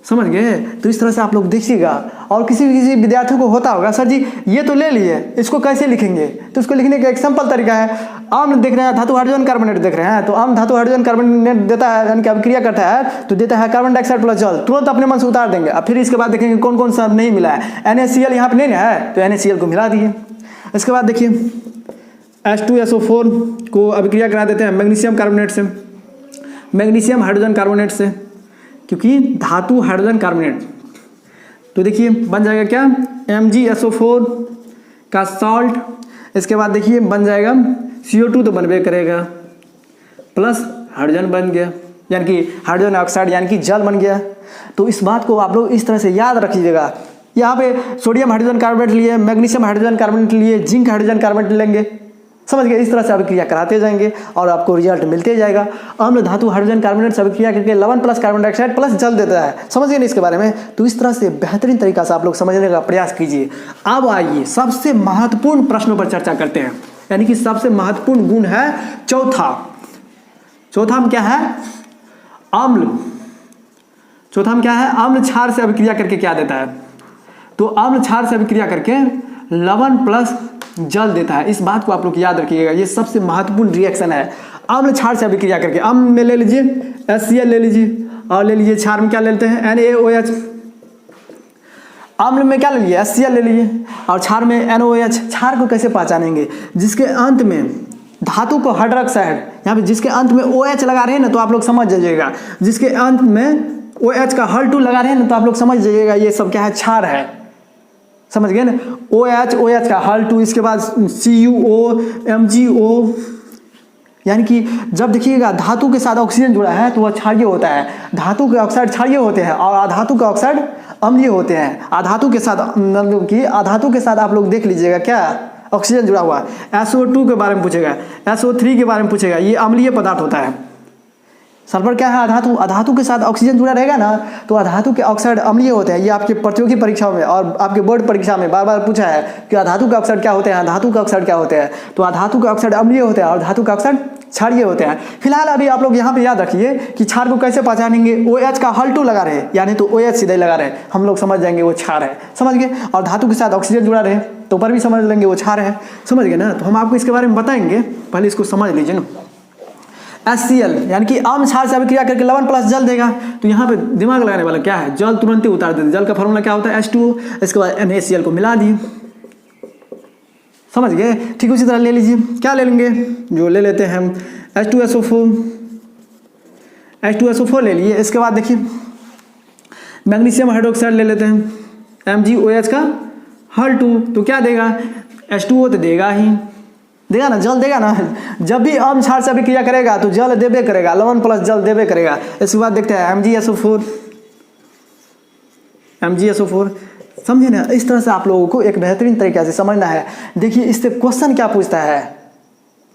समझ गए। तो इस तरह से आप लोग देखिएगा। और किसी विद्यार्थियों को होता होगा सर जी ये तो ले लिए, इसको कैसे लिखेंगे, तो इसको लिखने का एक सिंपल तरीका है। आम्ल देख रहे हैं, धातु हाइड्रोजन कार्बोनेट देख रहे हैं, तो आम्ल धातु हाइड्रोजन कार्बोनेट देता है, यानी कि अभिक्रिया करता है तो देता है कार्बन डाइऑक्साइड प्लस जल, तुरंत अपने मन से उतार देंगे। अब फिर इसके बाद देखेंगे कौन कौन सा नहीं मिला है। NaCl यहाँ पे नहीं है तो NaCl को मिला दिए। इसके बाद देखिए H2SO4 को अभिक्रिया करा देते हैं मैग्नीशियम कार्बोनेट से, मैग्नीशियम हाइड्रोजन कार्बोनेट से, क्योंकि धातु हाइड्रोजन कार्बोनेट। तो देखिए बन जाएगा क्या, MgSO4 का सॉल्ट। इसके बाद देखिए बन जाएगा CO2 तो बनबे करेगा, प्लस हाइड्रोजन बन गया, यानी कि हाइड्रोजन ऑक्साइड यानी कि जल बन गया। तो इस बात को आप लोग इस तरह से याद रखिएगा। यहाँ पे सोडियम हाइड्रोजन कार्बोनेट लिए, मैग्नीशियम हाइड्रोजन कार्बोनेट लिए, जिंक हाइड्रोजन कार्बोनेट लेंगे, समझ गए। इस तरह से अभिक्रिया कराते जाएंगे और आपको रिजल्ट मिलते जाएगा। अम्ल धातु हाइड्रोजन कार्बोनेट से अभिक्रिया करके लवण प्लस कार्बन डाइऑक्साइड प्लस जल देता है, समझ गए ना इसके बारे में। तो इस तरह से बेहतरीन तरीका से आप लोग समझने का प्रयास कीजिए। अब आइए सबसे महत्वपूर्ण प्रश्नों पर चर्चा करते हैं, यानी कि सबसे महत्वपूर्ण गुण है चौथा में क्या है, अम्ल। चौथा में क्या है, अम्ल क्षार से अभिक्रिया करके क्या देता है, तो अम्ल क्षार से अभिक्रिया करके लवण प्लस जल देता है। इस बात को आप लोग याद रखिएगा, ये सबसे महत्वपूर्ण रिएक्शन है। अम्ल क्षार से अभिक्रिया करके, अम्ल में ले लीजिए HCl ले लीजिए, और ले लीजिए क्षार में क्या लेते हैं NaOH। अम्ल में क्या ले लीजिए HCl ले लीजिए, और क्षार में NaOH। क्षार को कैसे पहचानेंगे, जिसके अंत में धातु को हाइड्रोक्साइड, यहाँ पे जिसके अंत में OH लगा रहे हैं ना तो आप लोग समझ जाइएगा, जिसके अंत में OH का हल 2 लगा रहे हैं ना तो आप लोग समझ जाइएगा ये सब क्या है, क्षार है, समझ गए ना। OH का हल 2, इसके बाद CuO, MgO, यानी कि जब देखिएगा धातु के साथ ऑक्सीजन जुड़ा है तो वह क्षारीय होता है। धातु के ऑक्साइड क्षारीय होते हैं और अधातु के ऑक्साइड अम्लीय होते हैं। अधातु के साथ मतलब कि अधातु के साथ आप लोग देख लीजिएगा क्या ऑक्सीजन जुड़ा हुआ है। SO2 के बारे में पूछेगा, SO3 के बारे में पूछेगा, ये अम्लीय पदार्थ होता है। सल्फर क्या है, अधातु। अधातु के साथ ऑक्सीजन जुड़ा रहेगा ना तो अधातु के ऑक्साइड अम्लीय होते हैं। ये आपके प्रतियोगी परीक्षाओं में और आपके बोर्ड परीक्षा में बार बार पूछा है कि अधातु के ऑक्साइड क्या होते हैं, धातु के ऑक्साइड क्या होते हैं। तो अधातु के ऑक्साइड अम्लीय होते हैं और धातु के ऑक्साइड क्षारीय होते हैं। फिलहाल अभी आप लोग यहाँ पे याद रखिए कि क्षार को कैसे पहचानेंगे, OH का हल 2 लगा रहे, यानी तो OH सीधे लगा रहे, हम लोग समझ जाएंगे वो क्षार है, समझ गए। और धातु के साथ ऑक्सीजन जुड़ा रहे तो ऊपर भी समझ लेंगे वो क्षार है, समझ गए ना। तो हम आपको इसके बारे में बताएंगे, पहले इसको समझ लीजिए ना। HCl यानी कि अम्ल क्षार से अभिक्रिया करके लवण प्लस जल देगा। तो यहाँ पे दिमाग लगाने वाला क्या है, जल तुरंत ही उतार देते। जल का फॉर्मूला क्या होता है H2O, इसके बाद NaCl को मिला दिए, समझ गए। ठीक उसी तरह ले लीजिए, क्या ले लेंगे, जो ले लेते हैं हम H2SO4 ले लिए। इसके बाद देखिए मैग्नीशियम हाइड्रोक्साइड ले लेते हैं, MgOH का हल 2, तो क्या देगा, H2O तो देगा ही, देगा ना, जल देगा ना। जब भी अम्ल क्षार से अभिक्रिया करेगा तो जल देबे करेगा, लवण प्लस जल देबे करेगा। इसके बाद देखते हैं MgSO4, समझे ना। इस तरह से आप लोगों को एक बेहतरीन तरीके से समझना है। देखिए इससे क्वेश्चन क्या पूछता है,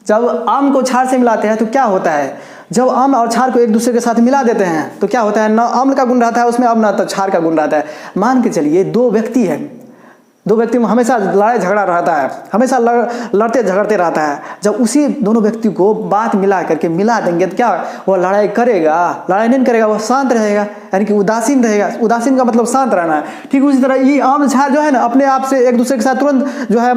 जब आम को क्षार से मिलाते हैं तो क्या होता है, जब आम और क्षार को एक दूसरे के साथ मिला देते हैं तो क्या होता है, ना अम्ल का गुण रहता है उसमें, अब ना तो क्षार का गुण रहता है। मान के चलिए दो व्यक्ति में हमेशा लड़ाई झगड़ा रहता है, हमेशा लड़ते झगड़ते रहता है। जब उसी दोनों व्यक्ति को बात मिला करके मिला देंगे तो क्या वो लड़ाई करेगा, लड़ाई नहीं करेगा, वो शांत रहेगा, यानी कि उदासीन रहेगा। उदासीन का मतलब शांत रहना है। ठीक उसी तरह ये आम क्षार जो है ना अपने आप से एक दूसरे के साथ तुरंत जो है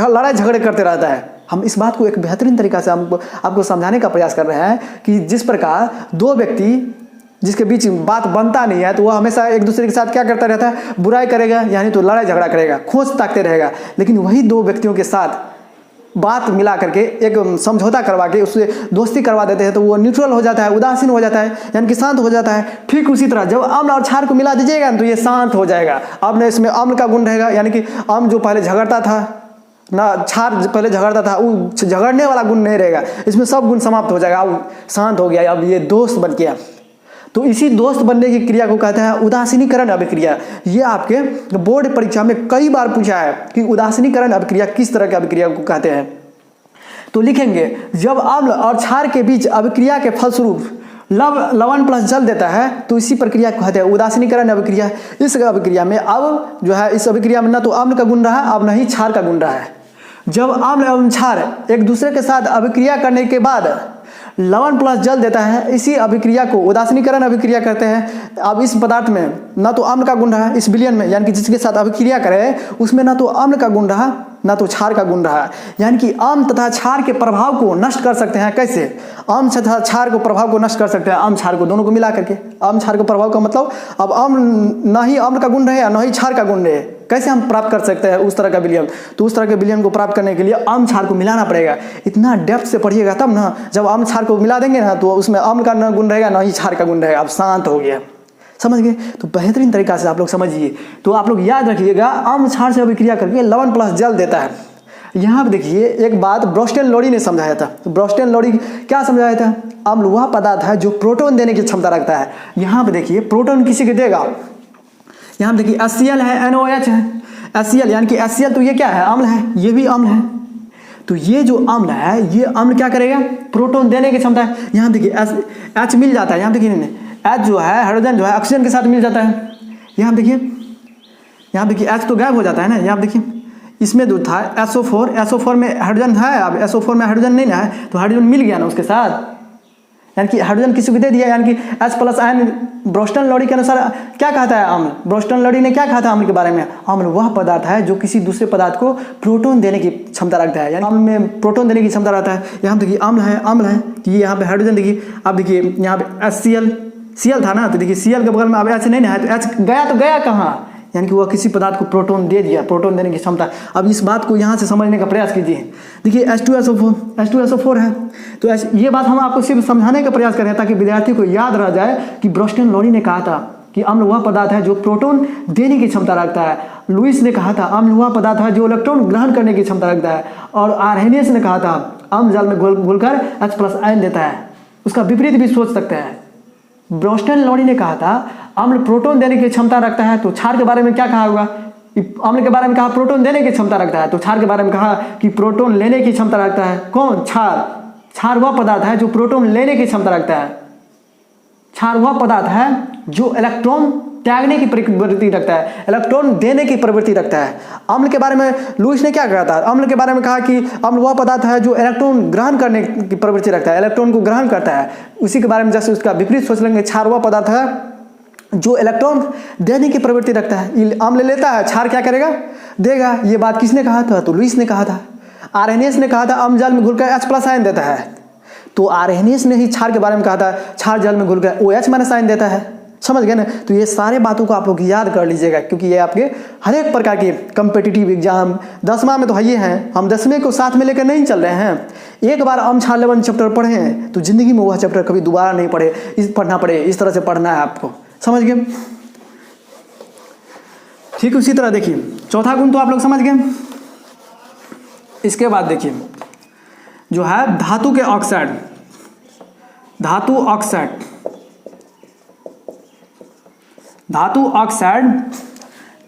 लड़ाई झगड़े करते रहता है। हम इस बात को एक बेहतरीन तरीका से आपको समझाने का प्रयास कर रहे हैं कि जिस प्रकार दो व्यक्ति जिसके बीच बात बनता नहीं है तो वह हमेशा एक दूसरे के साथ क्या करता रहता है, बुराई करेगा, यानी तो लड़ाई झगड़ा करेगा, खोज ताकते रहेगा। लेकिन वही दो व्यक्तियों के साथ बात मिला करके एक समझौता करवा के उससे दोस्ती करवा देते हैं तो वो न्यूट्रल हो जाता है, उदासीन हो जाता है, यानी कि शांत हो जाता है। ठीक उसी तरह जब अम्ल और क्षार को मिला दीजिएगा तो ये शांत हो जाएगा। अब इसमें अम्ल का गुण रहेगा, यानी कि अम्ल जो पहले झगड़ता था ना, क्षार पहले झगड़ता था, वो झगड़ने वाला गुण नहीं रहेगा, इसमें सब गुण समाप्त हो जाएगा, अब शांत हो गया, अब ये दोस्त बन गया। तो इसी दोस्त बनने की क्रिया को कहते हैं उदासीनीकरण अभिक्रिया। ये आपके बोर्ड परीक्षा में कई बार पूछा है कि उदासीनीकरण अभिक्रिया किस तरह की अभिक्रिया को कहते हैं। तो लिखेंगे जब अम्ल और क्षार के बीच अभिक्रिया के फलस्वरूप लवण प्लस जल देता है तो इसी प्रक्रिया को कहते हैं उदासीनीकरण अभिक्रिया। इस अभिक्रिया में अब जो है इस अभिक्रिया में न तो अम्ल का गुण रहा अब न ही क्षार का गुण रहा है। जब अम्ल एवं क्षार एक दूसरे के साथ अभिक्रिया करने के बाद लवण प्लस जल देता है। इसी अभिक्रिया को उदासीनीकरण अभिक्रिया कहते हैं। अब इस पदार्थ में ना तो अम्ल का गुण रहा इस विलयन में, यानी कि जिसके साथ अभिक्रिया करे उसमें ना तो अम्ल का गुण रहा ना तो क्षार का गुण रहा, यानी कि अम्ल तथा क्षार के प्रभाव को नष्ट कर सकते हैं। कैसे? अम्ल तथा क्षार को प्रभाव को नष्ट कर सकते हैं, अम्ल क्षार को दोनों को मिला करके। अम्ल क्षार के प्रभाव का मतलब अब अम्ल ना ही अम्ल का गुण रहे ना ही क्षार का गुण रहे, कैसे हम प्राप्त कर सकते हैं उस तरह का विलयन? तो उस तरह के विलयन को प्राप्त करने के लिए अम्ल क्षार को मिलाना पड़ेगा। इतना डेप्थ से पढ़िएगा तब ना, जब अम्ल क्षार को मिला देंगे ना तो उसमें अम्ल का न गुण रहेगा ना ही क्षार का गुण रहेगा। अब शांत हो गया, समझ गए? तो बेहतरीन तरीका से आप लोग समझिए। तो आप लोग याद रखिएगा, अम्ल क्षार से अभिक्रिया करके लवण प्लस जल देता है। यहाँ पे देखिए एक बात ब्रोस्टेन लोडी ने समझाया था। तो ब्रोस्टेन लोडी क्या समझाया था? अम्ल वह पदार्थ है जो प्रोटॉन देने की क्षमता रखता है। यहाँ पे देखिए प्रोटॉन किसी को देगा, यहाँ पे देखिए HCl है, NOH है। HCl यानी कि HCl तो ये क्या है? अम्ल है, ये भी अम्ल है। तो ये जो अम्ल है ये अम्ल क्या करेगा? प्रोटॉन देने की क्षमता है। यहाँ देखिए H मिल जाता है, यहाँ देखिए H जो है हाइड्रोजन जो है ऑक्सीजन के साथ मिल जाता है। यहाँ देखिए H तो गायब हो जाता है ना। यहाँ देखिए इसमें जो था SO4 में हाइड्रोजन है, अब SO4 में हाइड्रोजन नहीं ना है तो हाइड्रोजन मिल गया ना उसके साथ, यानी कि हाइड्रोजन किसी को दे दिया, यानी कि H+ आयन। ब्रोस्टन लोडी के अनुसार क्या कहता है अम्ल? ब्रोस्टन लोडी ने क्या कहा था अम्ल के बारे में? अम्ल वह पदार्थ है जो किसी दूसरे पदार्थ को प्रोटॉन देने की क्षमता रखता है, यानी अम्ल में प्रोटॉन देने की क्षमता रहता है। यहाँ देखिए अम्ल है तो ये यहाँ पे हाइड्रोजन देखिए। अब देखिए यहाँ पे Cl था ना, तो देखिए Cl के बगल में अब H नहीं ना है तो H गया कहाँ? यानी कि वह किसी पदार्थ को प्रोटॉन दे दिया, प्रोटॉन देने की क्षमता। अब इस बात को यहाँ से समझने का प्रयास कीजिए। देखिए H2SO4 है, तो ये बात हम आपको सिर्फ समझाने का प्रयास कर रहे हैं ताकि विद्यार्थी को याद रह जाए कि ब्रोस्टेन लोडी ने कहा था कि अम्ल वह पदार्थ है जो प्रोटॉन देने की क्षमता रखता है। लुईस ने कहा था अम्ल वह पदार्थ है जो इलेक्ट्रॉन ग्रहण करने की क्षमता रखता है। और आर्हेनियस ने कहा था अम्ल जल में घुलकर H+ आयन देता है। उसका विपरीत भी सोच सकते हैं। ब्रोस्टेन लोडी ने कहा था अम्ल प्रोटॉन देने की क्षमता रखता है, तो क्षार के बारे में क्या कहा होगा? अम्ल के बारे में कहा प्रोटॉन देने की क्षमता रखता है, तो क्षार के बारे में कहा कि प्रोटॉन लेने की क्षमता रखता है। कौन? क्षार वह पदार्थ है जो प्रोटॉन लेने की क्षमता रखता है। क्षार वह पदार्थ है जो इलेक्ट्रॉन त्यागने की प्रवृत्ति रखता है, इलेक्ट्रॉन देने की प्रवृत्ति रखता है। अम्ल के बारे में लुईस ने क्या कहा था? अम्ल के बारे में कहा कि अम्ल वह पदार्थ है जो इलेक्ट्रॉन ग्रहण करने की प्रवृत्ति रखता है, इलेक्ट्रॉन को ग्रहण करता है। उसी के बारे में जैसे उसका विपरीत सोच लेंगे, क्षार वह पदार्थ है जो इलेक्ट्रॉन देने की प्रवृत्ति रखता है। अम्ल लेता है, क्षार क्या करेगा? देगा। ये बात किसने कहा था? तो लुईस ने कहा था। आर्हेनियस ने कहा था अम्ल जल में घुलकर H+ आयन देता है, तो आर्हेनियस ने ही क्षार के बारे में कहा था क्षार जल में घुलकर OH- आयन देता है। समझ गए ना? तो ये सारे बातों को आप लोग याद कर लीजिएगा, क्योंकि ये आपके हर एक प्रकार के कम्पिटिटिव एग्जाम 10वां में तो है ही हैं। हम 10वें को साथ में लेकर नहीं चल रहे हैं। एक बार अम्ल क्षार लवण चैप्टर पढ़े हैं तो जिंदगी में वह चैप्टर कभी दोबारा नहीं पढ़ना पड़े, इस तरह से पढ़ना है आपको। समझ गए? ठीक, उसी तरह देखिए चौथा गुण तो आप लोग समझ गए। इसके बाद देखिए जो है धातु के ऑक्साइड, धातु ऑक्साइड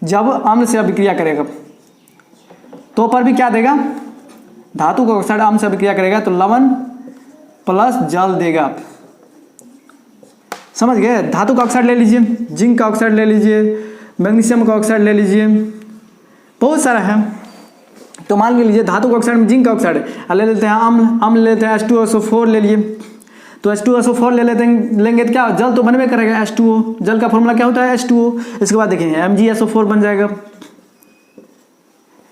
जब अम्ल से अभिक्रिया करेगा तो पर भी क्या देगा? धातु का ऑक्साइड अम्ल से अभिक्रिया करेगा तो लवण प्लस जल देगा। समझ गए? धातु का ऑक्साइड ले लीजिए, जिंक का ऑक्साइड ले लीजिए, मैग्नीशियम का ऑक्साइड ले लीजिए, बहुत सारा है। तो मान लीजिए धातु का ऑक्साइड में जिंक का ऑक्साइड ले लेते हैं, अम्ल लेते हैं H2SO4 ले लिए, तो H2SO4 लेंगे तो क्या जल तो बनवे करेगा H2O। जल का फॉर्मूला क्या होता है? H2O। इसके बाद देखिए MgSO4 बन जाएगा।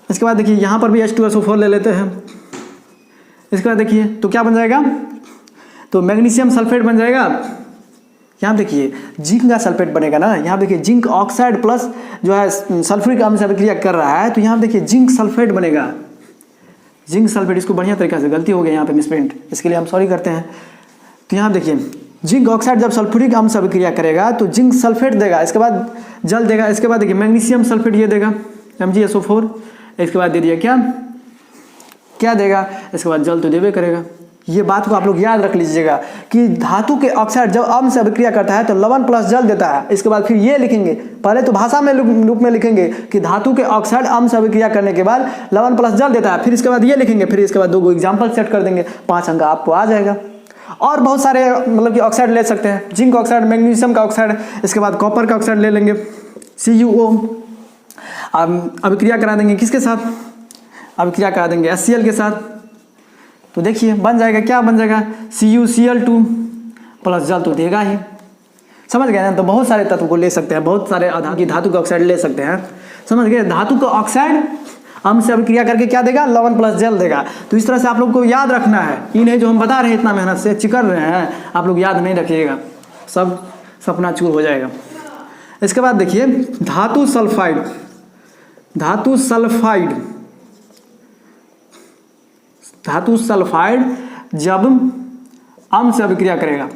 इसके बाद देखिए यहाँ पर भी H2SO4 ले लेते हैं। इसके बाद देखिए तो क्या बन जाएगा? तो मैग्नीशियम सल्फेट बन जाएगा। यहाँ देखिए जिंक का सल्फेट बनेगा ना। यहाँ देखिए जिंक ऑक्साइड प्लस जो है सल्फ्यूरिक अम्ल से अभिक्रिया कर रहा है, तो यहाँ देखिए जिंक सल्फेट बनेगा। जिंक सल्फेट, इसको बढ़िया तरीका से गलती हो गई यहाँ पे मिसप्रिंट, इसके लिए हम सॉरी करते हैं। तो यहाँ देखिए जिंक ऑक्साइड जब सल्फ्यूरिक अम्ल से अभिक्रिया करेगा तो जिंक सल्फेट देगा, इसके बाद जल देगा। इसके बाद देखिए मैग्नीशियम सल्फेट ये देगा MgSO4। इसके बाद दे दिया क्या देगा? इसके बाद जल तो देवे करेगा। ये बात को आप लोग याद रख लीजिएगा कि धातु के ऑक्साइड जब अम्ल से अभिक्रिया करता है तो लवण प्लस जल देता है। इसके बाद फिर ये लिखेंगे, पहले तो भाषा में रूप में लिखेंगे कि धातु के ऑक्साइड अम्ल से अभिक्रिया करने के बाद लवण प्लस जल देता है। फिर इसके बाद ये लिखेंगे, फिर इसके बाद 2 एग्जाम्पल सेट कर देंगे, 5 अंक आपको आ जाएगा। और बहुत सारे मतलब कि ऑक्साइड ले सकते हैं, जिंक ऑक्साइड, मैग्नीशियम का ऑक्साइड, इसके बाद कॉपर का ऑक्साइड ले लेंगे CuO। अभिक्रिया करा देंगे किसके साथ? अभिक्रिया करा देंगे HCl के साथ। तो देखिए बन जाएगा, क्या बन जाएगा, CuCl2 प्लस जल तो देगा ही। समझ गए ना। तो बहुत सारे तत्व को ले सकते हैं, बहुत सारे धातु का ऑक्साइड ले सकते हैं। समझ गए। धातु का ऑक्साइड अम्ल से अभिक्रिया करके क्या देगा, लवण प्लस जल देगा। तो इस तरह से आप लोग को याद रखना है। ये नहीं जो हम बता रहे हैं इतना मेहनत से चिकर रहे हैं, आप लोग याद नहीं रखिएगा, सब सपना चूर हो जाएगा। इसके बाद देखिए धातु सल्फाइड। धातु सल्फाइड, धातु सल्फाइड जब अम्ल से अभिक्रिया करेगा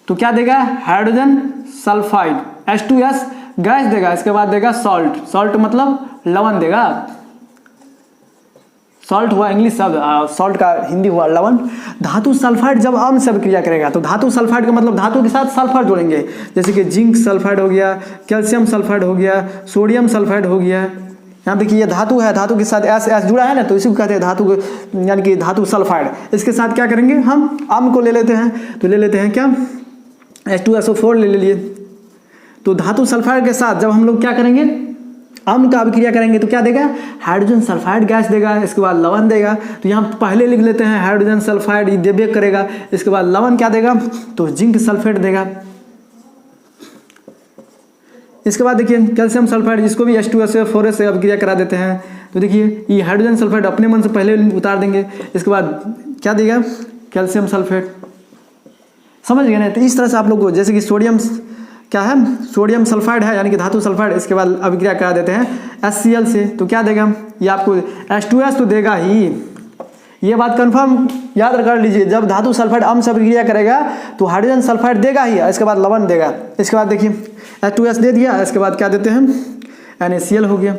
तो क्या देगा, हाइड्रोजन सल्फाइड H2S गैस देगा। इसके बाद देगा सॉल्ट। सॉल्ट मतलब लवण देगा। सॉल्ट हुआ इंग्लिश शब्द, सॉल्ट का हिंदी हुआ लवण। धातु सल्फाइड जब अम्ल से अभिक्रिया करेगा तो धातु सल्फाइड का मतलब धातु के साथ सल्फर जोड़ेंगे, जैसे कि जिंक सल्फाइड हो गया, कैल्शियम सल्फाइड हो गया, सोडियम सल्फाइड हो गया। यहाँ देखिए ये धातु है, धातु के साथ एस जुड़ा है ना, तो इसी को कहते हैं धातु, यानी कि धातु सल्फाइड। इसके साथ क्या करेंगे, हम अम्ल को ले लेते हैं। तो ले लेते हैं क्या, H2SO4 ले लिए। तो धातु सल्फाइड के साथ जब हम लोग क्या करेंगे, अम्ल का अभिक्रिया करेंगे तो क्या देगा, हाइड्रोजन सल्फाइड गैस देगा। इसके बाद लवण देगा। तो यहाँ पहले लिख लेते हैं हाइड्रोजन सल्फाइड, ये देबे करेगा। इसके बाद लवण क्या देगा, तो जिंक सल्फेट देगा। इसके बाद देखिए कैल्शियम सल्फाइड, जिसको भी H2SO4 से अभिक्रिया करा देते हैं। तो देखिए ये हाइड्रोजन सल्फाइड अपने मन से पहले उतार देंगे। इसके बाद क्या देगा, कैल्शियम सल्फेट। समझ गए ना। तो इस तरह से आप लोग को, जैसे कि सोडियम क्या है, सोडियम सल्फाइड है यानी कि धातु सल्फाइड, इसके बाद अभिक्रिया करा देते हैं HCl से। तो क्या देगा, ये आपको H2S तो देगा ही। ये बात कंफर्म याद कर लीजिए, जब धातु सल्फाइड अम्ल से अभिक्रिया करेगा तो हाइड्रोजन सल्फाइड देगा ही, इसके बाद लवण देगा। इसके बाद देखिए H2S दे दिया, इसके बाद क्या देते हैं, NaCl हो गया।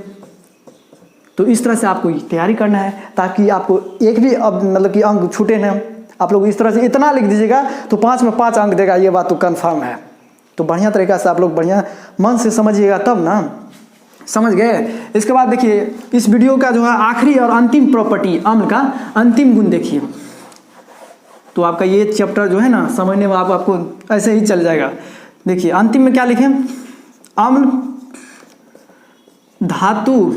तो इस तरह से आपको तैयारी करना है ताकि आपको एक भी अब मतलब कि अंक छूटे ना। आप लोग इस तरह से इतना लिख दीजिएगा तो 5 में 5 अंक देगा, ये बात तो कंफर्म है। तो बढ़िया तरीका से आप लोग बढ़िया मन से समझिएगा तब ना। समझ गए। इसके बाद देखिए इस वीडियो का जो है आखिरी और अंतिम प्रॉपर्टी, अम्ल का अंतिम गुण देखिए। तो आपका ये चैप्टर जो है ना समझने में आपको ऐसे ही चल जाएगा। देखिए अंतिम में क्या लिखें, अम्ल धातु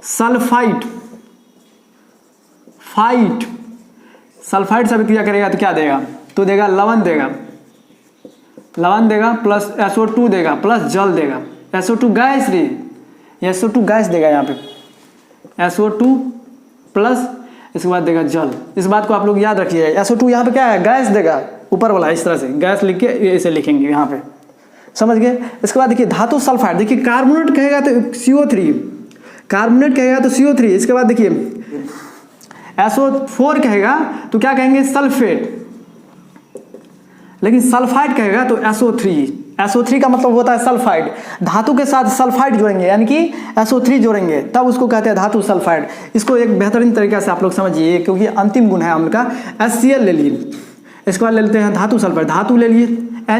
सल्फाइड सल्फाइड से अभिक्रिया करेगा तो क्या देगा, तो देगा लवण देगा। लवण देगा प्लस SO2 देगा प्लस जल देगा। SO2 गैस रे, SO2 गैस देगा यहाँ पे, SO2 प्लस इसके बाद देगा जल। इस बात को आप लोग याद रखिए। SO2 यहाँ पे क्या है, गैस देगा, ऊपर वाला इस तरह से गैस लिख के ऐसे लिखेंगे यहाँ पे। समझ गए। इसके बाद देखिए धातु सल्फाइड, देखिए कार्बोनेट कहेगा तो CO3, कार्बोनेट कहेगा तो CO3। इसके बाद देखिए SO4 कहेगा तो क्या कहेंगे, सल्फेट। लेकिन सल्फाइड कहेगा तो SO3 का मतलब होता है सल्फाइड। धातु के साथ सल्फाइड जोड़ेंगे यानी कि SO3 जोड़ेंगे, तब उसको कहते हैं धातु सल्फाइड। इसको एक बेहतरीन तरीका से आप लोग समझिए, क्योंकि अंतिम गुण है अम्ल का। HCl ले लिए। इसके बाद ले लेते हैं धातु सल्फाइड, धातु ले लिए Na,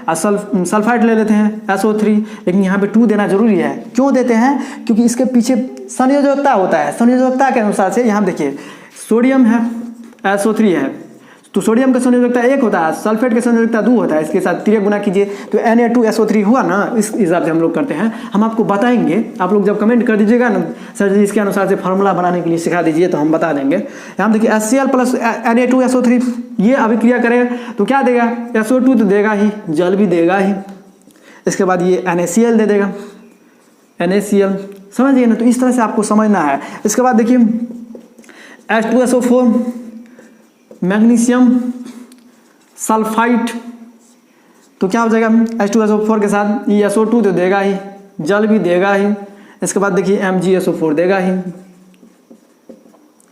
सल्फाइड ले लेते हैं SO3। लेकिन यहाँ पे 2 देना जरूरी है। क्यों देते हैं, क्योंकि इसके पीछे संयोजकता होता है। संयोजकता के अनुसार से यहाँ देखिए सोडियम है, SO3 है, तो सोडियम का संयोजकता 1 होता है, सल्फेट का संयोजकता 2 होता है। इसके साथ 3 गुना कीजिए तो Na2SO3 हुआ ना। इस हिसाब से हम लोग करते हैं, हम आपको बताएंगे। आप लोग जब कमेंट कर दीजिएगा ना, सर जी इसके अनुसार से फार्मूला बनाने के लिए सिखा दीजिए, तो हम बता देंगे। यहाँ देखिए HCl प्लस Na2SO3 ये अभिक्रिया करे तो क्या देगा, SO2 तो देगा ही, जल भी देगा ही। इसके बाद ये NaCl दे देगा, NaCl। समझिए ना। तो इस तरह से आपको समझना है। इसके बाद देखिए H2SO4 मैग्नीशियम सल्फाइड, तो क्या हो जाएगा, H2SO4 के साथ ये SO2 तो देगा ही, जल भी देगा ही। इसके बाद देखिए MgSO4 देगा ही।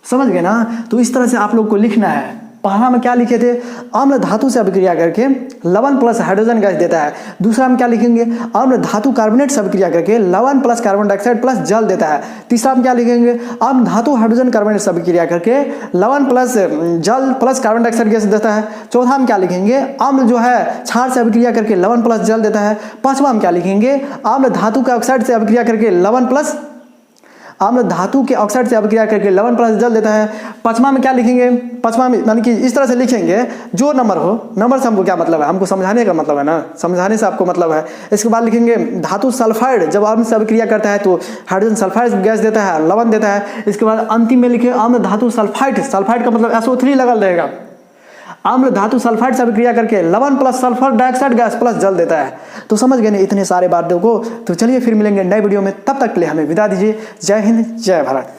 समझ गए ना। तो इस तरह से आप लोग को लिखना है। पहला में क्या लिखे थे, अम्ल धातु से अभिक्रिया करके लवण प्लस हाइड्रोजन गैस देता है। दूसरा में क्या लिखेंगे, अम्ल धातु कार्बोनेट से अभिक्रिया करके लवण प्लस कार्बन डाइऑक्साइड प्लस जल देता है। तीसरा में क्या लिखेंगे, अम्ल धातु हाइड्रोजन कार्बोनेट से अभिक्रिया करके लवण प्लस जल प्लस कार्बन डाइऑक्साइड गैस देता है। चौथा में क्या लिखेंगे, अम्ल जो है क्षार से अभिक्रिया करके लवण प्लस जल देता है। पांचवा में क्या लिखेंगे, अम्ल धातु के ऑक्साइड से अभिक्रिया करके लवण प्लस आम्ल धातु के ऑक्साइड से अभिक्रिया करके लवण प्लस जल देता है। पांचवा में क्या लिखेंगे, पांचवा में यानी कि इस तरह से लिखेंगे जो नंबर हो, नंबर से हमको क्या मतलब है, हमको समझाने का मतलब है ना, समझाने से आपको मतलब है। इसके बाद लिखेंगे धातु सल्फाइड जब आम्ल से अभिक्रिया करता है तो हाइड्रोजन सल्फाइड गैस देता है, लवण देता है। इसके बाद अंतिम में लिखे आम्ल धातु सल्फाइड, सल्फाइड का मतलब SO3 लगल रहेगा। आम्ल धातु सल्फाइड से अभिक्रिया करके लवण plus sulphur dioxide gas plus जल देता है। तो समझ गए ना इतने सारे बातों को। तो चलिए फिर मिलेंगे नए वीडियो में, तब तक के लिए हमें विदा दीजिए। जय हिंद, जय भारत।